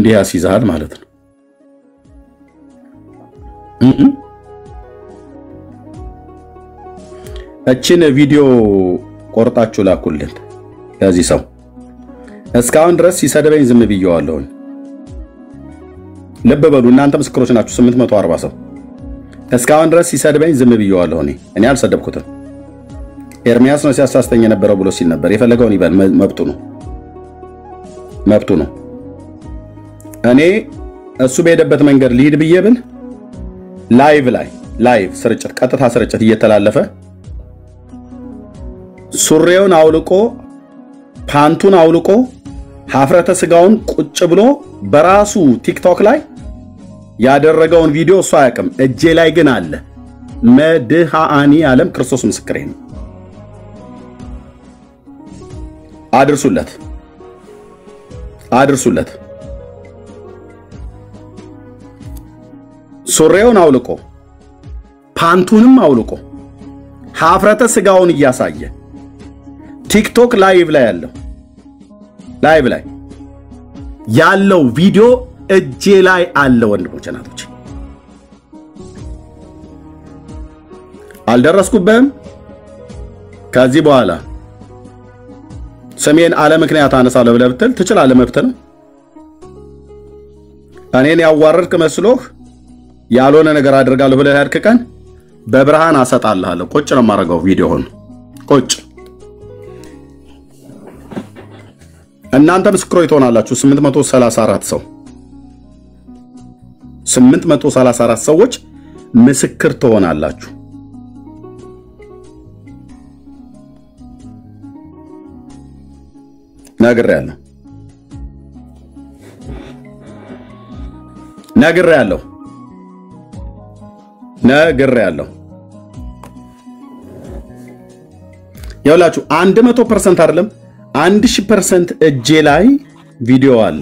እንዲህ ያስይዛል ማለት ነው። እቺን ቪዲዮ ቆርጣችሁ ላኩልን ያዚ ሰው እስካሁን ድረስ ሲሰደበኝ ዝም ብየዋለሁ። ልብ በሉ እናንተ ምስክሮች ናችሁ። 840 ሰው እስካሁን ድረስ ሲሰደበኝ ዝም ብየዋለሁ። እኔ አልሰደብኩትም። ኤርሚያስ ነው ሲያሳስተኝ የነበረው ብሎ ሲል ነበር። የፈለገውን ይበል፣ መብቱ ነው። እኔ እሱ በሄደበት መንገድ ሊሄድ ብዬ ብል ላይቭ ስርጭት፣ ቀጥታ ስርጭት እየተላለፈ ሱሪውን አውልቆ ፓንቱን አውልቆ ሀፍረተ ስጋውን ቁጭ ብሎ በራሱ ቲክቶክ ላይ ያደረገውን ቪዲዮ እሱ አያውቅም። እጄ ላይ ግን አለ። መድኃኒ ዓለም ክርስቶስ ምስክሬ ነው። አድርሱለት። ሱሪውን አውልቆ ፓንቱንም አውልቆ ሀፍረተ ስጋውን እያሳየ ቲክቶክ ላይቭ ላይ ያለው ቪዲዮ እጄ ላይ አለ። ወንድሞች እናቶች አልደረስኩብህም። ከዚህ በኋላ ሰሜን አለ ምክንያት አነሳለሁ ብለህ ብትል ትችላለህ፣ መብት ነው። እኔን ያዋረድክ መስሎህ ያልሆነ ነገር አድርጋለሁ ብለህ ያድክ ቀን በብርሃን አሰጣልሃለሁ። ቁጭ ነው የማደርገው ቪዲዮውን ቁጭ። እናንተ ምስክሮች ትሆናላችሁ። 834 ሰዎች ምስክር ትሆናላችሁ። ነግሬያለሁ። ያውላችሁ 100% አይደለም 1000% እጄ ላይ ቪዲዮ አለ።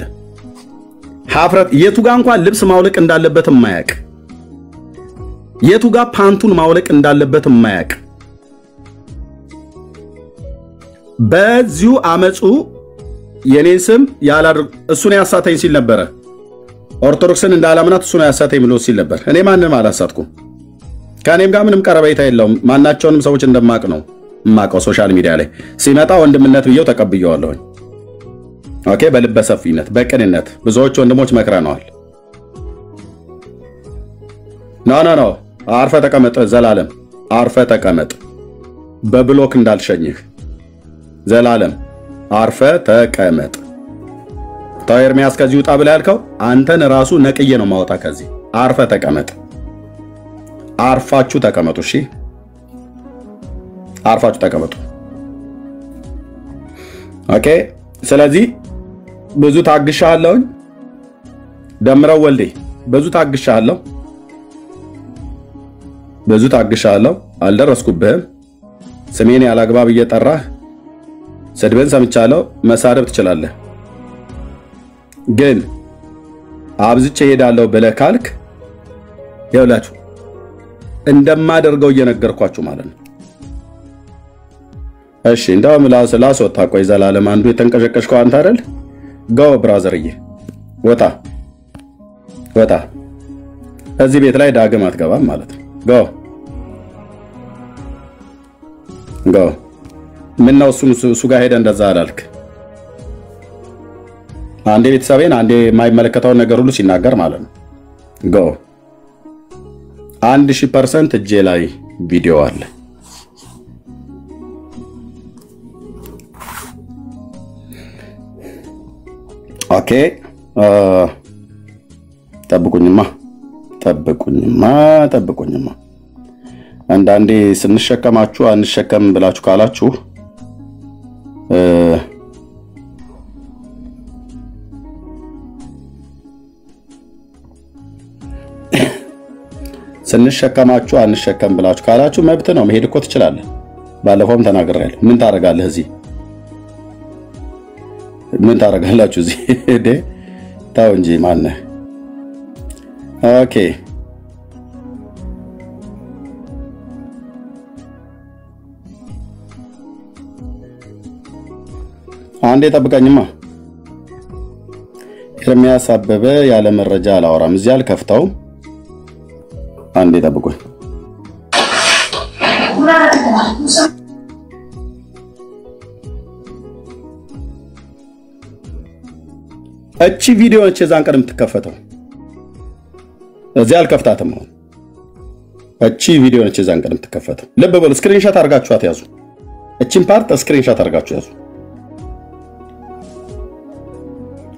ሀፍረት የቱ ጋር እንኳን ልብስ ማውለቅ እንዳለበት የማያውቅ፣ የቱ ጋር ፓንቱን ማውለቅ እንዳለበት የማያውቅ፣ በዚሁ አመጹ የኔን ስም ያላድርግ እሱን ያሳተኝ ሲል ነበር። ኦርቶዶክስን እንዳላምናት እሱን ያሳተኝ ብሎ ሲል ነበር። እኔ ማንንም አላሳትኩም። ከኔም ጋር ምንም ቀረቤታ የለውም። ማናቸውንም ሰዎች እንደማቅ ነው ማቀው። ሶሻል ሚዲያ ላይ ሲመጣ ወንድምነት ብየው ተቀብየዋለሁ። ኦኬ፣ በልበ ሰፊነት በቅንነት ብዙዎች ወንድሞች መክረናል። ኖ አርፈ ተቀመጥ፣ ዘላለም አርፈ ተቀመጥ። በብሎክ እንዳልሸኝህ ዘላለም አርፈ ተቀመጥ። ታው ኤርሚያስ ከዚህ ውጣ ብለህ ያልከው አንተን ራሱ ነቅዬ ነው ማውጣ ከዚህ። አርፈ ተቀመጥ። አርፋችሁ ተቀመጡ። እሺ አርፋችሁ ተቀመጡ። ኦኬ። ስለዚህ ብዙ ታግሻለሁ። ደምረው ወልዴ ብዙ ታግሻለሁ። አልደረስኩብህም። ስሜን ያላግባብ እየጠራህ ስድብን ሰምቻለሁ። መሳደብ ትችላለህ፣ ግን አብዝቼ ሄዳለሁ ብለህ ካልክ ይኸውላችሁ እንደማደርገው እየነገርኳችሁ ማለት ነው። እሺ እንደውም ላስወጣ። ቆይ ዘላለም አንዱ የተንቀሸቀሽከው አንተ አይደል? ጋው ብራዘርዬ ወጣ። እዚህ ቤት ላይ ዳግም አትገባም ማለት ነው። ጋው ምን ነው እሱ ጋር ሄደ እንደዛ አላልክ? አንዴ ቤተሰቤን አንዴ የማይመለከተውን ነገር ሁሉ ሲናገር ማለት ነው። ጋው 1000% እጄ ላይ ቪዲዮ አለ። ኦኬ ጠብቁኝማ። አንዳንዴ ስንሸከማችሁ አንሸከም ብላችሁ ካላችሁ ስንሸከማችሁ አንሸከም ብላችሁ ካላችሁ መብት ነው። መሄድ እኮ ትችላለህ። ባለፈውም ተናግሬያለሁ። ምን ታረጋለህ እዚህ? ምን ታረጋላችሁ እዚህ? ታው እንጂ ማነህ? ኦኬ አንዴ ጠብቀኝማ። ኤርሚያስ አበበ ያለ መረጃ አላወራም እዚህ አልከፍተው አንዴ ጠብቁኝ እቺ ቪዲዮ እቺ ዛን ቀደም ተከፈተው እዚህ አልከፍታተም እቺ ቪዲዮ እቺ ዛን ቀደም ተከፈተው ልብ በሉ ስክሪንሾት አርጋችሁ አትያዙ እቺን ፓርት ስክሪንሾት አርጋችሁ ያዙ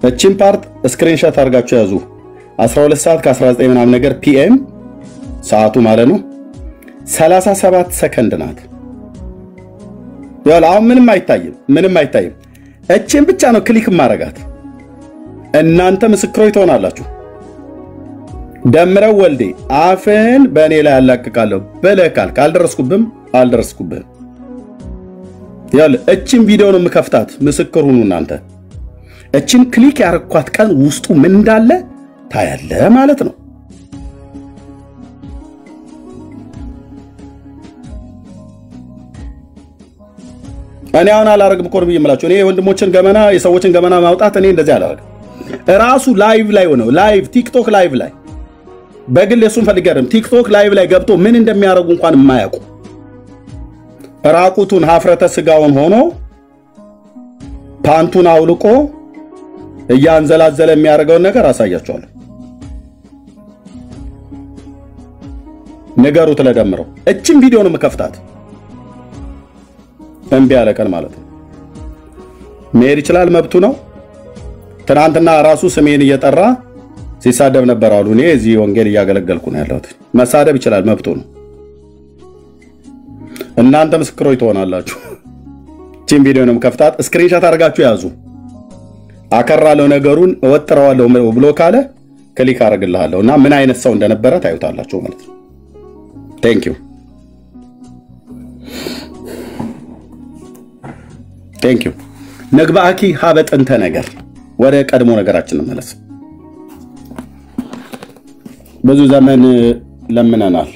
እቺን ፓርት ስክሪንሾት አርጋችሁ ያዙ 12 ሰዓት ከ19 ምናምን ነገር ፒኤም ሰዓቱ ማለት ነው 37 ሰከንድ ናት ያው ምንም አይታይም እቺን ብቻ ነው ክሊክ ማረጋት እናንተ ምስክሮች ትሆናላችሁ ደምረው ወልዴ አፈን በእኔ ላይ ያላቀቃለሁ በለካል ካልደረስኩብም አልደረስኩብም ያለ እቺን ቪዲዮ ነው መከፍታት ምስክር ሁኑ እናንተ እቺን ክሊክ ያርኳት ቀን ውስጡ ምን እንዳለ ታያለ ማለት ነው እኔ አሁን አላረግም ኮርብ ይምላችሁ እኔ ወንድሞችን ገመና የሰዎችን ገመና ማውጣት እኔ እንደዚህ አላረግም ራሱ ላይቭ ላይ ሆነው ላይቭ ቲክቶክ ላይቭ ላይ በግል እሱን ፈልጋለም ቲክቶክ ላይቭ ላይ ገብቶ ምን እንደሚያረጉ እንኳን የማያውቁ ራቁቱን ሀፍረተ ስጋውን ሆኖ ፓንቱን አውልቆ እያንዘላዘለ የሚያደርገው ነገር አሳያቸዋለሁ ነገሩ ተለደምረው እቺን ቪዲዮ ነው መከፍታት እንቢ ያለቀን ማለት ነው መሄድ ይችላል መብቱ ነው ትናንትና ራሱ ስሜን እየጠራ ሲሳደብ ነበር አሉ እኔ እዚህ ወንጌል እያገለገልኩ ነው ያለሁት መሳደብ ይችላል መብቱ ነው እናንተ ምስክሮች ትሆናላችሁ እቺን ቪዲዮ ነው መከፍታት ስክሪንሾት አርጋችሁ ያዙ አከራለው ነገሩን ወጥረዋለው ብሎ ካለ ክሊክ አርግልሃለሁ እና ምን አይነት ሰው እንደነበረ ታዩታላችሁ ማለት ነው ቴንክ ዩ ነግባአኪ ሀበጥንተ ነገር ወደ ቀድሞ ነገራችን እንመለስ ብዙ ዘመን ለምነናል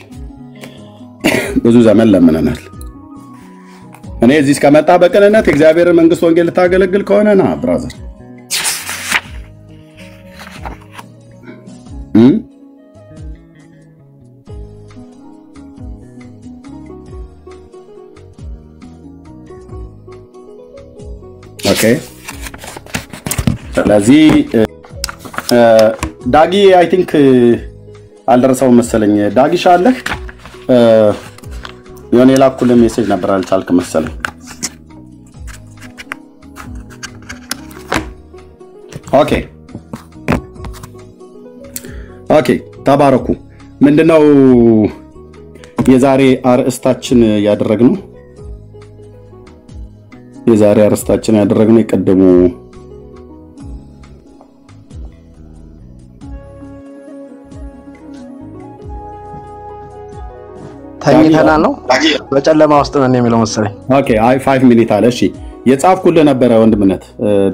እኔ እዚህ እስከመጣ በቀነነት እግዚአብሔር መንግስት ወንጌል ልታገለግል ከሆነና ብራዘር ኦኬ ስለዚህ ዳጊ አይ ቲንክ አልደረሰው መሰለኝ ዳጊሻ አለህ የኔ ላኩል ሜሴጅ ነበር አልቻልክ መሰለኝ ኦኬ ተባረኩ ምንድነው የዛሬ አርእስታችን ያደረግነው የቀደሙ ታይተና ነው በጨለማ ውስጥ ነን የሚለው መሰለኝ ኦኬ አይ 5 ሚኒት አለ እሺ የጻፍኩልህ ነበር ወንድምነት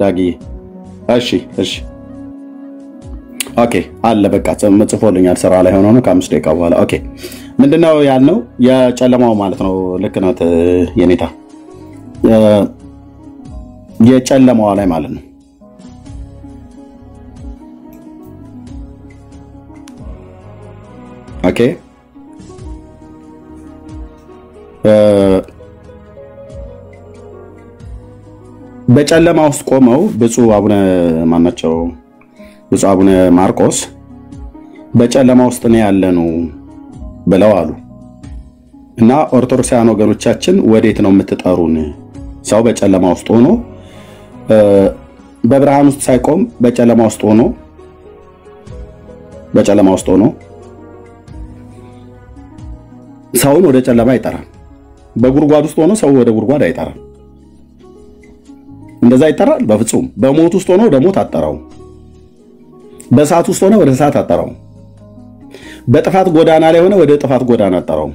ዳጊ እሺ ኦኬ አለ በቃ ጽፎልኛል ስራ ላይ ሆኖ ነው ከ5 ደቂቃ በኋላ ኦኬ ምንድነው ያልነው የጨለማው ማለት ነው ልክ ነው የኔታ የጨለማው ላይ ማለት ነው ኦኬ በጨለማ ውስጥ ቆመው ብፁዕ አቡነ ማርቆስ በጨለማ ውስጥ ነው ያለነው ብለው አሉ እና ኦርቶዶክሳውያን ወገኖቻችን ወዴት ነው የምትጠሩን ሰው በጨለማ ውስጥ ሆኖ በብርሃን ውስጥ ሳይቆም በጨለማ ውስጥ ሆኖ ሰውን ወደ ጨለማ አይጠራም በጉርጓድ ውስጥ ሆኖ ሰው ወደ ጉርጓድ አይጠራም እንደዛ ይጠራል በፍጹም በሞት ውስጥ ሆኖ ወደ ሞት አጠራው በእሳት ውስጥ ሆኖ ወደ እሳት አጠራው በጥፋት ጎዳና ላይ ሆነ ወደ ጥፋት ጎዳና አጠራው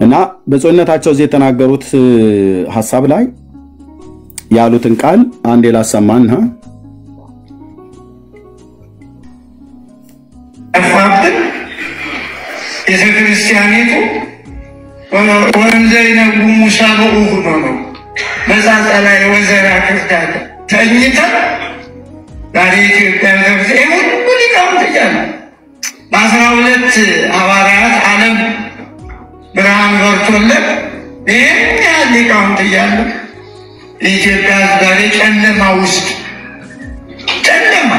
እና በጾነታቸው እዚህ የተናገሩት ሐሳብ ላይ ያሉትን ቃል አንዴ ላሰማንና አፋብን የክርስቲያኒቱ ወንዘይነ ሙሳ በኡሁ ነው መዛጣ ላይ ወዘራ ክርስቲያን ተኝታ ዛሬ ኢትዮጵያ ለብዜ ሁሉ ሊቃውንት እያሉ በ12 ሐዋርያት ዓለም ብርሃን በርቶለት ይህን ያህል ሊቃውንት እያሉ ኢትዮጵያ ዛሬ ጨለማ ውስጥ ጨለማ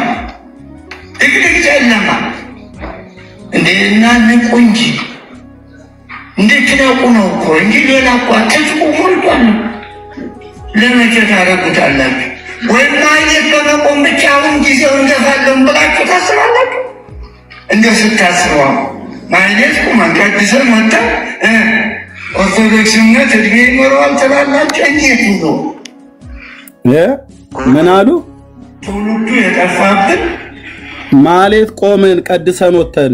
ድቅድቅ ጨለማ እንደና ንቁንጂ እንድትነቁ ነው እኮ እንጂ ሌላ እኮ ተጽፎ ሞልቷል። ለመቼ ታረጉታላችሁ? ወይም አይነት በመቆም ብቻ አሁን ጊዜውን እንገፋለን ብላችሁ ታስባላችሁ? እንደ ስታስበው ማለት ቁመን ቀድሰን ወጥተን ኦርቶዶክስነት እድሜ ይኖረዋል ትላላችሁ? እንዴት ነው? ምን አሉ? ትውልዱ የጠፋብን ማለት ቆመን ቀድሰን ወጥተን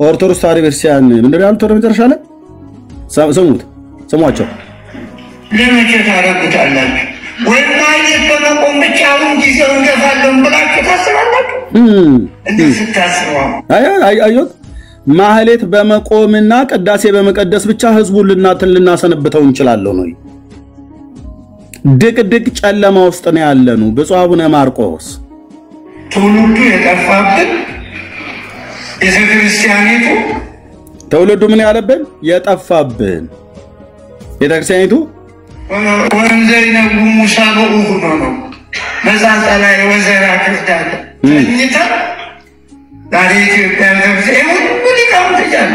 ኦርቶዶክስ ተዋሕዶ ቤተክርስቲያን ምንድን ያሉት ወደ መጨረሻ ላይ ስሟቸው። ለመቼ ታረጉታላችሁ? ወይም አይነት በመቆም ብቻ አሁን ጊዜውን እንገፋለን ብላችሁ ታስባላችሁ? እንደ ስታስበው አዮት ማህሌት በመቆምና ቅዳሴ በመቀደስ ብቻ ህዝቡን ልናሰነብተው እንችላለን ነው? ድቅድቅ ጨለማ ውስጥ ነው ያለነው። ብፁዕ አቡነ ማርቆስ ትውልዱ የጠፋብን ቤተክርስቲያኒቱ ትውልዱ ምን ያለብን የጠፋብን ቤተክርስቲያኒቱ ወንዘይነው ሙሳ በኡሁ ነው መዛንጣላ የወዘራ ክርስቲያን እንይታ ዛሬ ኢትዮጵያ ለብዜ ሁሉ ሊቃውንት እያሉ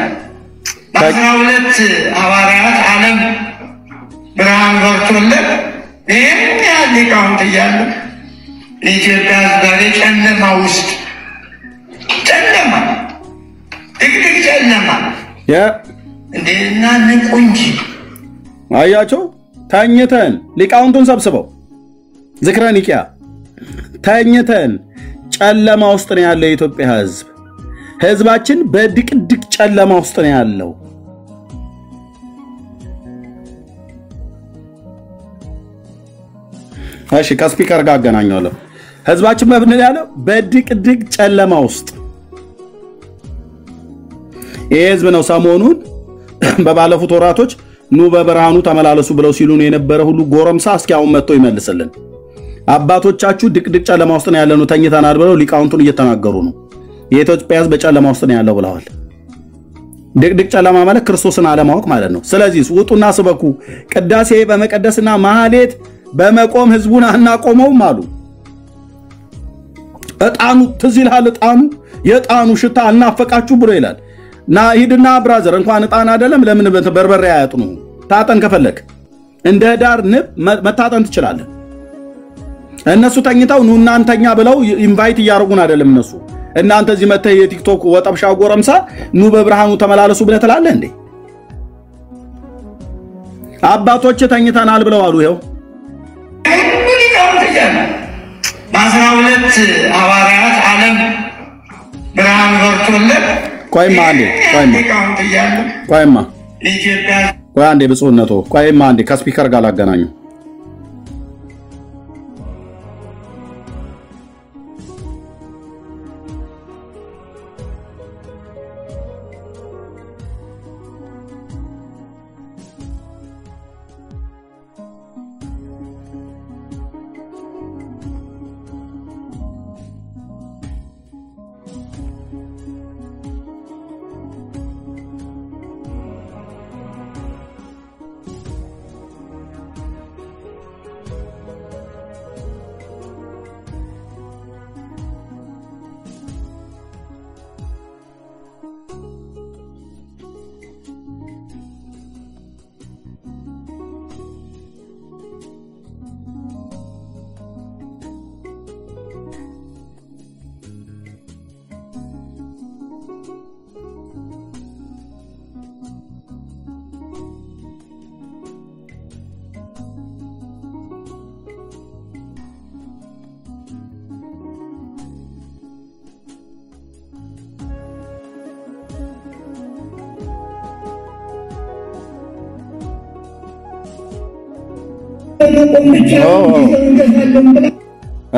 በ12 ሐዋርያት ዓለም ብርሃን በርቶለት ይህን ያህል ሊቃውንት እያሉ ኢትዮጵያ ዛሬ ጨለማ ውስጥ ጨለማ ድቅድቅ ጨለማ እንደና ንቁንጂ አያቸው ተኝተን ሊቃውንቱን ሰብስበው ዝክረ ኒቂያ ተኝተን ጨለማ ውስጥ ነው ያለው የኢትዮጵያ ህዝብ። ህዝባችን በድቅድቅ ጨለማ ውስጥ ነው ያለው። እሺ ከስፒከር ጋር አገናኛለሁ። ህዝባችን በምን ያለው በድቅድቅ ጨለማ ውስጥ ይህ ህዝብ ነው ሰሞኑን በባለፉት ወራቶች ኑ በብርሃኑ ተመላለሱ ብለው ሲሉን የነበረ ሁሉ ጎረምሳ እስኪ አሁን መጥቶ ይመልስልን። አባቶቻችሁ ድቅድቅ ጨለማ ውስጥ ነው ያለነው ተኝተናል ብለው ሊቃውንቱን እየተናገሩ ነው። የኢትዮጵያ ህዝብ በጨለማ ውስጥ ነው ያለው ብለዋል። ድቅድቅ ጨለማ ማለት ክርስቶስን አለማወቅ ማለት ነው። ስለዚህ ውጡና ስበኩ። ቅዳሴ በመቀደስና ማህሌት በመቆም ህዝቡን አናቆመውም አሉ። እጣኑ ትዝ ይልሃል? እጣኑ የእጣኑ ሽታ አናፈቃችሁ ብሎ ይላል። ና ሂድና ብራዘር እንኳን እጣን አይደለም ለምን በርበሬ አያጥኑ? ታጠን ከፈለክ እንደ ዳር ንብ መታጠን ትችላለህ። እነሱ ተኝተው ኑ እናንተኛ ብለው ኢንቫይት እያደረጉን አይደለም እነሱ። እናንተ እዚህ መተህ የቲክቶክ ወጠብሻ ጎረምሳ ኑ በብርሃኑ ተመላለሱ ብለህ ትላለህ እንዴ? አባቶች ተኝተናል ብለው አሉ። ይኸው በ12 ሐዋርያት ዓለም ብርሃን በርቶለት ቆይማ ቆይ አንዴ ብፁዕነቶ ቆይማ አንዴ ከስፒከር ጋር ላገናኙ።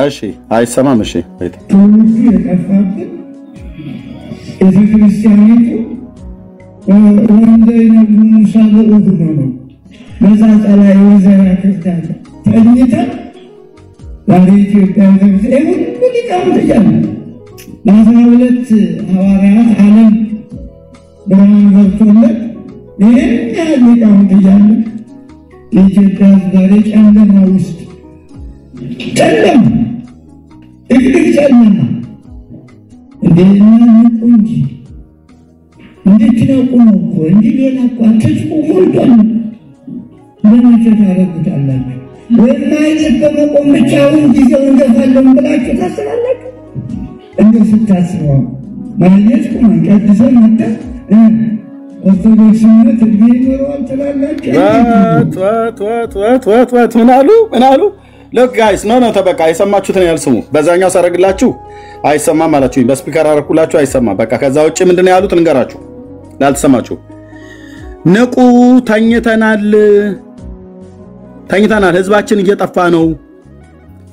እሺ አይሰማም። እሺ ቤት ቤተክርስቲያኒቱ ወንዘይነው ሙሳ በኡሁ ነው መዛንጣላ የወዘራ ክርስቲያን ተኝተን ኢትዮጵያ ዘመን ሊቃውንት እያሉ ለ12 ሐዋርያት ዓለም ብርሃን በርቶለት ይህን ያህል ሊቃውንት እያሉ የኢትዮጵያ ዛሬ ጨለማ ውስጥ ጨለማ እግር ጨለማ እንደና ንቁ እንዴት ነው እኮ እንዲህ ሌላ እኮ ተጽፎ ሞልቷል። ለምን ታረጉታላችሁ? ወይስ በመቆም ብቻውን ጊዜውን ገፋለን ብላችሁ ታስባላችሁ? እንዴ ስታስበው ማለት ነው ቀድሰን መጣ ኦርቶዶክስነት ቢኖረው ተላላችሁ ምን አሉ look guys no ተበቃ የሰማችሁትን ያልስሙ በዛኛው ሰረግላችሁ አይሰማም አላችሁኝ በስፒከር አረኩላችሁ አይሰማም በቃ ከዛ ውጪ ምንድነው ያሉት እንገራችሁ ላልተሰማችሁ ንቁ ተኝተናል ህዝባችን እየጠፋ ነው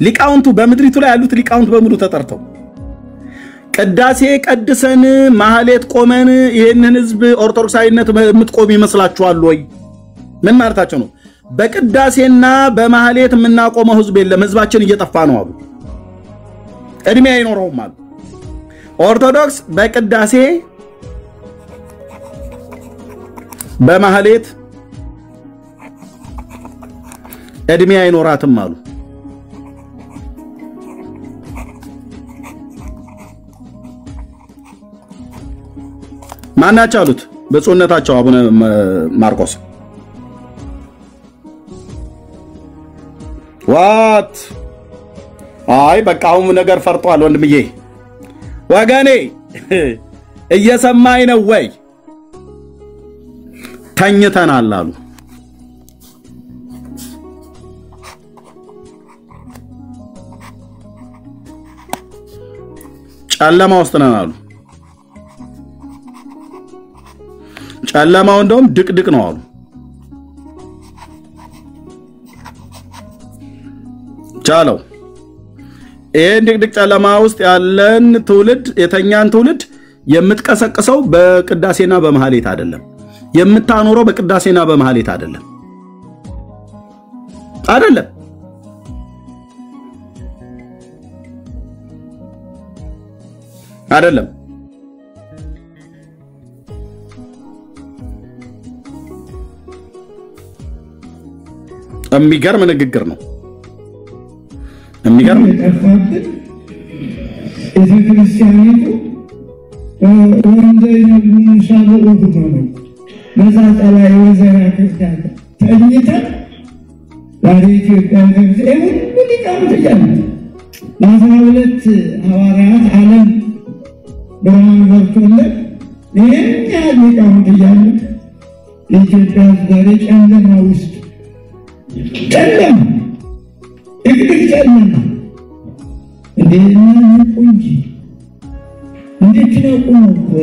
ሊቃውንቱ በመድሪቱ ላይ ያሉት ሊቃውንት በሙሉ ተጠርተው ቅዳሴ ቀድሰን ማህሌት ቆመን ይሄንን ህዝብ ኦርቶዶክሳዊነት የምትቆም ይመስላችኋል ወይ ምን ማለታቸው ነው በቅዳሴና በማህሌት የምናቆመው ህዝብ የለም ህዝባችን እየጠፋ ነው አሉ እድሜ አይኖረውም አሉ ኦርቶዶክስ በቅዳሴ በማህሌት እድሜ አይኖራትም አሉ ማናቸው አሉት በጾነታቸው አቡነ ማርቆስ ዋት አይ በቃው ነገር ፈርጧል ወንድምዬ ወገኔ እየሰማኝ ነው ወይ ተኝተናል አሉ ጨለማ ውስጥ ነን አሉ ጨለማው እንደውም ድቅድቅ ነው አሉ ቻለው ይሄን ድቅድቅ ጨለማ ውስጥ ያለን ትውልድ የተኛን ትውልድ የምትቀሰቅሰው በቅዳሴና በመሐሌት አይደለም የምታኖረው በቅዳሴና በመሐሌት አይደለም የሚገርም ንግግር ነው የሚገርም ክርስቲያኒቱ ወንደኛ ሙሳበው ነው መዛጣላ የወዘራ ክርስቲያን ተኝታ ኢትዮጵያ ዘመን ሊቃውንት እያሉ ለ12 ሐዋርያት ዓለም ብርሃን በርቶለት ይህን ያህል ሊቃውንት እያሉ የኢትዮጵያ ዛሬ ጨለማ ውስጥ ጨለማ እግር ጨለማ እንደና ንቁ እንዴት ነው እኮ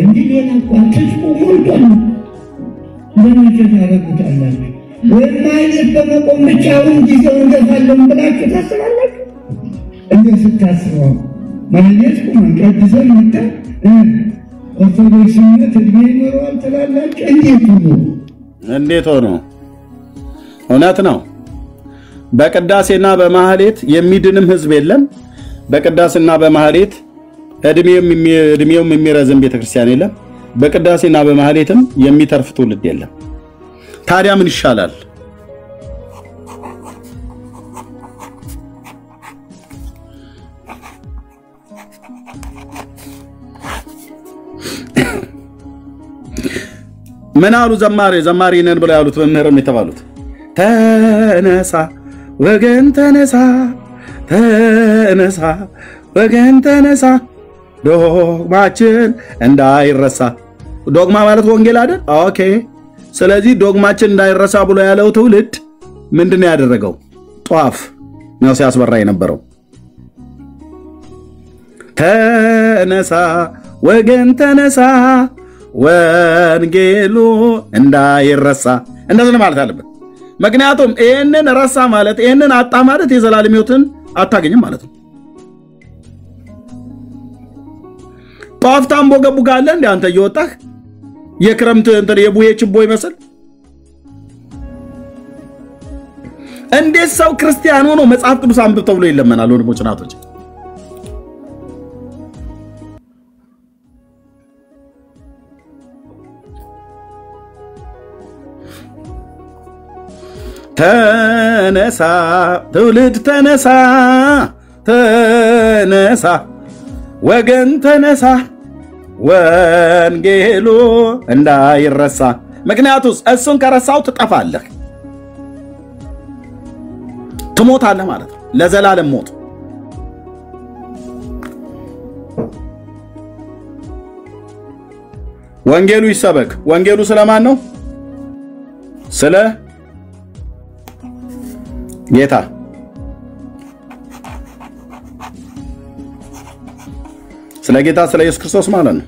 እንዲህ ሌላ እኮ ተጽፎ ሞልቷል። ለምን ታረጉታላችሁ? ወይስ በመቆም ብቻውን ጊዜውን ገፋለን ብላችሁ ታስባላችሁ? እንዴ ስታስበው ማለት ነው ቀድሰን መጣ ኦርቶዶክስነት ቢኖረው ተላላችሁ እንዴት ሆኖ እውነት ነው በቅዳሴና በማህሌት የሚድንም ህዝብ የለም በቅዳሴና በማህሌት እድሜውም የሚረዝም ቤተክርስቲያን የለም በቅዳሴና በማህሌትም የሚተርፍ ትውልድ የለም ታዲያ ምን ይሻላል ምን አሉ ዘማሪ ነን ብለው ያሉት መምህርም የተባሉት ተነሳ ወገን ተነሳ ወገን ተነሳ ዶግማችን እንዳይረሳ ዶግማ ማለት ወንጌል አይደል ኦኬ ስለዚህ ዶግማችን እንዳይረሳ ብሎ ያለው ትውልድ ምንድነው ያደረገው ጧፍ ነው ሲያስበራ የነበረው ተነሳ ወገን ተነሳ ወንጌሉ እንዳይረሳ እንደዚህ ማለት አለበት ምክንያቱም ይሄንን ረሳ ማለት ይሄንን አጣ ማለት የዘላለም ሕይወትን አታገኝም ማለት ነው ጧፍታም ቦገቡ ጋለ እንደ አንተ እየወጣህ የክረምት እንትን የቡሄ ችቦ ይመስል እንዴት ሰው ክርስቲያን ሆኖ መጽሐፍ ቅዱስ አንብብ ተብሎ ይለመናል? ወንድሞች እናቶች ተነሳ ትውልድ ተነሳ ተነሳ ወገን ተነሳ ወንጌሉ እንዳይረሳ። ምክንያቱስ እሱን ከረሳው ትጠፋለህ፣ ትሞታለህ ማለት ነው። ለዘላለም ሞት። ወንጌሉ ይሰበክ። ወንጌሉ ስለማን ነው? ስለ ጌታ ስለ ጌታ ስለ ኢየሱስ ክርስቶስ ማለት ነው።